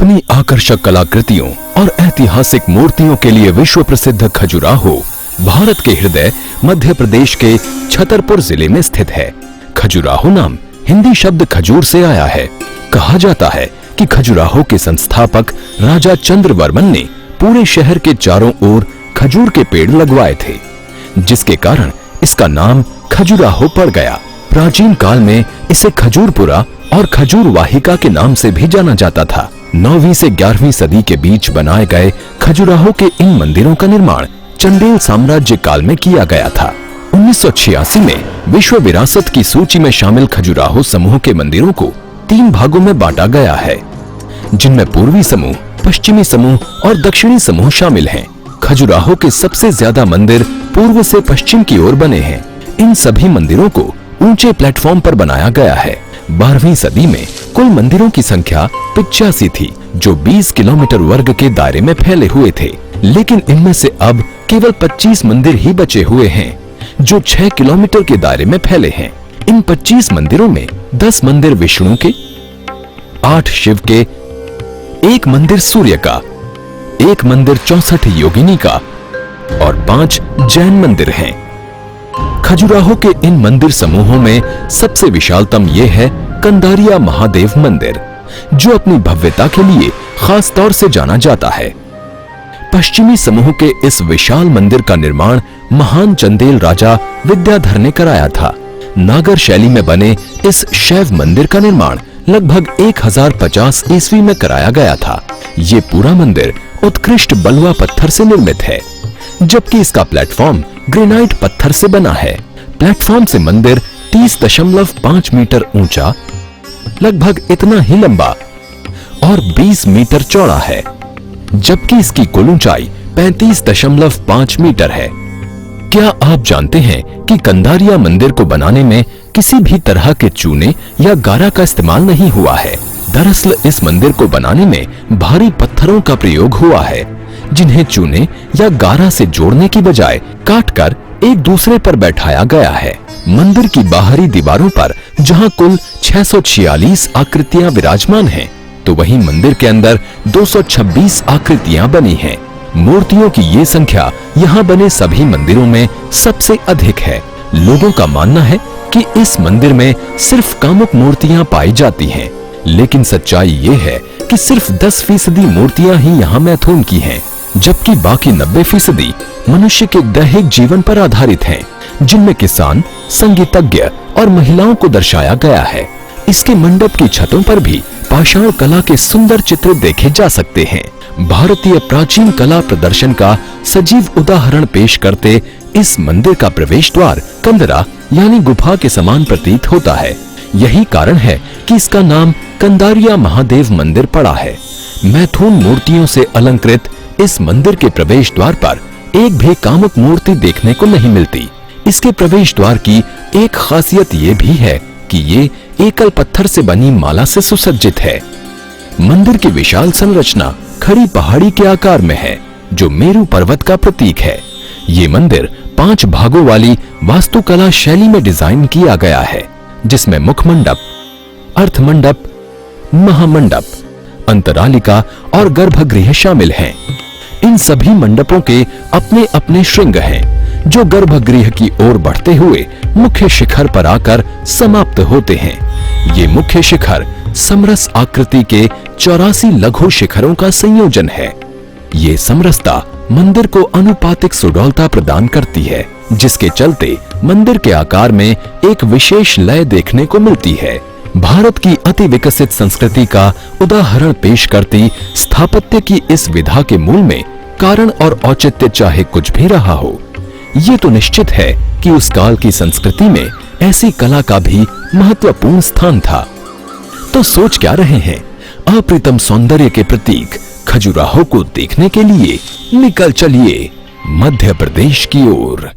अपनी आकर्षक कलाकृतियों और ऐतिहासिक मूर्तियों के लिए विश्व प्रसिद्ध खजुराहो भारत के हृदय मध्य प्रदेश के छतरपुर जिले में स्थित है। खजुराहो नाम हिंदी शब्द खजूर से आया है। कहा जाता है कि खजुराहो के संस्थापक राजा चंद्रवर्मन ने पूरे शहर के चारों ओर खजूर के पेड़ लगवाए थे, जिसके कारण इसका नाम खजुराहो पड़ गया। प्राचीन काल में इसे खजूरपुरा और खजूर वाहिका के नाम से भी जाना जाता था। 9वीं से 11वीं सदी के बीच बनाए गए खजुराहो के इन मंदिरों का निर्माण चंदेल साम्राज्य काल में किया गया था। 1986 में विश्व विरासत की सूची में शामिल खजुराहो समूह के मंदिरों को 3 भागों में बांटा गया है, जिनमें पूर्वी समूह, पश्चिमी समूह और दक्षिणी समूह शामिल हैं। खजुराहो के सबसे ज्यादा मंदिर पूर्व से पश्चिम की ओर बने हैं। इन सभी मंदिरों को ऊंचे प्लेटफॉर्म पर बनाया गया है। 12वीं सदी में कुल मंदिरों की संख्या 85 थी, जो 20 किलोमीटर वर्ग के दायरे में फैले हुए थे, लेकिन इनमें से अब केवल 25 मंदिर ही बचे हुए हैं, जो 6 किलोमीटर के दायरे में फैले हैं। इन 25 मंदिरों में 10 मंदिर विष्णु के, 8 शिव के, 1 मंदिर सूर्य का, 1 मंदिर 64 योगिनी का और 5 जैन मंदिर हैं। खजुराहो के इन मंदिर समूहों में सबसे विशालतम ये है कंदारिया महादेव मंदिर, जो अपनी भव्यता के लिए खास तौर से जाना जाता है। पश्चिमी समूह के इस विशाल मंदिर का निर्माण महान चंदेल राजा विद्याधर ने कराया था। नागर शैली में बने इस शैव मंदिर का निर्माण लगभग 1050 ईस्वी में कराया गया था। ये पूरा मंदिर उत्कृष्ट बलुआ पत्थर से निर्मित है, जबकि इसका प्लेटफॉर्म ग्रेनाइट पत्थर से बना है। प्लेटफॉर्म से मंदिर 30.5 मीटर ऊंचा, लगभग इतना ही लंबा और 20 मीटर चौड़ा है, जबकि इसकी कुल ऊंचाई 35.5 मीटर है। क्या आप जानते हैं कि कंदारिया मंदिर को बनाने में किसी भी तरह के चूने या गारा का इस्तेमाल नहीं हुआ है। दरअसल इस मंदिर को बनाने में भारी पत्थरों का प्रयोग हुआ है, जिन्हें चूने या गारा से जोड़ने की बजाय काटकर एक दूसरे पर बैठाया गया है। मंदिर की बाहरी दीवारों पर जहां कुल 646 आकृतियां विराजमान हैं, तो वहीं मंदिर के अंदर 226 आकृतियां बनी हैं। मूर्तियों की ये संख्या यहाँ बने सभी मंदिरों में सबसे अधिक है। लोगों का मानना है कि इस मंदिर में सिर्फ कामुक मूर्तियां पाई जाती हैं, लेकिन सच्चाई ये है कि सिर्फ 10% मूर्तियां ही यहाँ मैथुन की हैं, जबकि बाकी 90% मनुष्य के दैहिक जीवन पर आधारित हैं, जिनमें किसान, संगीतज्ञ और महिलाओं को दर्शाया गया है। इसके मंडप की छतों पर भी पाषाण कला के सुंदर चित्र देखे जा सकते हैं। भारतीय प्राचीन कला प्रदर्शन का सजीव उदाहरण पेश करते इस मंदिर का प्रवेश द्वार कंदरा यानी गुफा के समान प्रतीत होता है। यही कारण है कि इसका नाम कंदारिया महादेव मंदिर पड़ा है। मैथुन मूर्तियों से अलंकृत इस मंदिर के प्रवेश द्वार पर एक भी कामुक मूर्ति देखने को नहीं मिलती। इसके प्रवेश द्वार की एक खासियत ये भी है कि ये एकल पत्थर से बनी माला से सुसज्जित है। मंदिर की विशाल संरचना खड़ी पहाड़ी के आकार में है, जो मेरू पर्वत का प्रतीक है। ये मंदिर 5 भागों वाली वास्तुकला शैली में डिजाइन किया गया है, जिसमें मुख मंडप, अर्थ मंडप, महामंडप, अंतरालिका और गर्भगृह शामिल हैं। इन सभी मंडपों के अपने अपने श्रृंग हैं, जो गर्भगृह की ओर बढ़ते हुए मुख्य शिखर पर आकर समाप्त होते हैं। ये मुख्य शिखर समरस आकृति के 84 लघु शिखरों का संयोजन है। ये समरसता मंदिर को अनुपातिक सुडौलता प्रदान करती है, जिसके चलते मंदिर के आकार में एक विशेष लय देखने को मिलती है। भारत की अति विकसित संस्कृति का उदाहरण पेश करती स्थापत्य की इस विधा के मूल में कारण और औचित्य चाहे कुछ भी रहा हो, ये तो निश्चित है कि उस काल की संस्कृति में ऐसी कला का भी महत्वपूर्ण स्थान था। तो सोच क्या रहे हैं? अप्रतिम सौंदर्य के प्रतीक खजुराहो को देखने के लिए निकल चलिए मध्य प्रदेश की ओर।